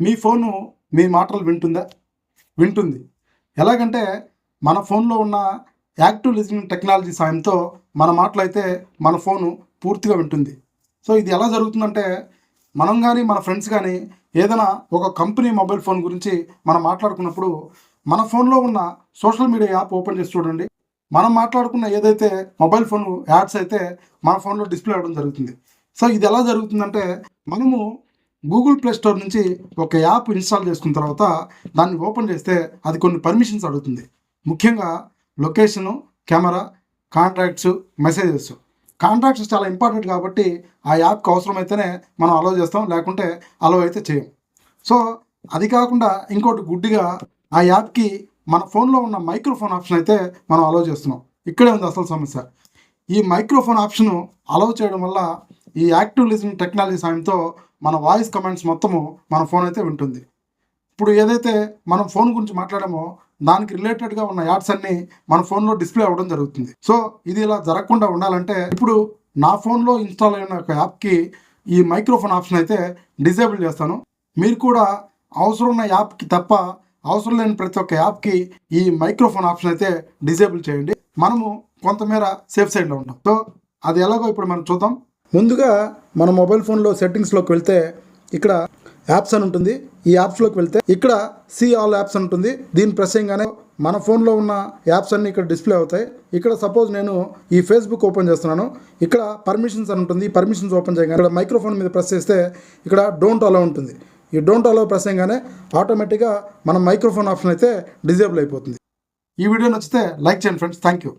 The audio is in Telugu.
మీ ఫోను మీ మాటలు వింటుందా? వింటుంది. ఎలాగంటే మన ఫోన్‌లో ఉన్న యాక్టివ్ లిజనింగ్ టెక్నాలజీ సాయంతో మన మాటలైతే మన ఫోను పూర్తిగా వింటుంది. సో, ఇది ఎలా జరుగుతుందంటే మనం గాని, మన ఫ్రెండ్స్ గాని ఏదైనా ఒక కంపెనీ మొబైల్ ఫోన్ గురించి మనం మాట్లాడుకున్నప్పుడు మన ఫోన్‌లో ఉన్న సోషల్ మీడియా యాప్ ఓపెన్ చేసి చూడండి. మనం మాట్లాడుకున్న ఏదైతే మొబైల్ ఫోన్ యాడ్స్ అయితే మన ఫోన్‌లో డిస్‌ప్లే అవ్వడం జరుగుతుంది. సో, ఇది ఎలా జరుగుతుందంటే మనము గూగుల్ ప్లే స్టోర్ నుంచి ఒక యాప్ ఇన్‌స్టాల్ చేసుకున్న తర్వాత దాన్ని ఓపెన్ చేస్తే అది కొన్ని పర్మిషన్స్ అడుగుతుంది. ముఖ్యంగా location, camera, contacts, messages. Contacts చాలా ఇంపార్టెంట్ కాబట్టి ఆ యాప్‌కి అవసరమైతేనే మనం అలౌ చేస్తాం. లేకుంటే అలౌ అయితే చేయం. సో, అది కాకుండా ఇంకోటి గుడ్డిగా ఆ యాప్‌కి మన ఫోన్‌లో ఉన్న మైక్రోఫోన్ ఆప్షన్ అయితే మనం అలౌ చేస్తున్నాం. ఇక్కడే ఉంది అసలు సమస్య. ఈ మైక్రోఫోన్ ఆప్షను అలౌ చేయడం వల్ల ఈ యాక్టివ్ లిజనింగ్ టెక్నాలజీ సాయంతో మన వాయిస్ కమాండ్స్ మొత్తము మన ఫోన్ అయితే వింటుంది. ఇప్పుడు ఏదైతే మనం ఫోన్ గురించి మాట్లాడామో దానికి రిలేటెడ్‌గా ఉన్న యాడ్స్ అన్నీ మన ఫోన్‌లో డిస్‌ప్లే అవ్వడం జరుగుతుంది. సో, ఇది ఇలా జరగకుండా ఉండాలంటే ఇప్పుడు నా ఫోన్‌లో ఇన్‌స్టాల్ అయిన ఒక యాప్‌కి ఈ మైక్రోఫోన్ ఆప్షన్ అయితే డిజేబుల్ చేస్తాను. మీరు కూడా అవసరం ఉన్న యాప్‌కి తప్ప అవసరం లేని ప్రతి ఒక్క యాప్‌కి ఈ మైక్రోఫోన్ ఆప్షన్ అయితే డిజేబుల్ చేయండి. మనము కొంతమేర సేఫ్ సైడ్‌లో ఉంటాం. సో, అది ఎలాగో ఇప్పుడు మనం చూద్దాం. ముందుగా మన మొబైల్ ఫోన్‌లో సెట్టింగ్స్‌లోకి వెళ్తే ఇక్కడ యాప్స్ అని ఉంటుంది. ఈ యాప్స్‌లోకి వెళ్తే ఇక్కడ సీ ఆల్ యాప్స్ అని ఉంటుంది. దీన్ని ప్రెస్ చేయగానే మన ఫోన్‌లో ఉన్న యాప్స్ అన్నీ ఇక్కడ డిస్‌ప్లే అవుతాయి. ఇక్కడ సపోజ్ నేను ఈ ఫేస్‌బుక్ ఓపెన్ చేస్తున్నాను. ఇక్కడ పర్మిషన్స్ అని ఉంటుంది. ఈ పర్మిషన్స్ ఓపెన్ చేయగానే ఇక్కడ మైక్రోఫోన్ మీద ప్రెస్ చేస్తే ఇక్కడ డోంట్ అలౌ ఉంటుంది. ఈ డోంట్ అలౌ ప్రెస్ చేయగానే ఆటోమేటిక్‌గా మన మైక్రోఫోన్ ఆప్షన్ అయితే డిజేబుల్ అయిపోతుంది. ఈ వీడియో నచ్చితే లైక్ చేయండి ఫ్రెండ్స్. Thank you.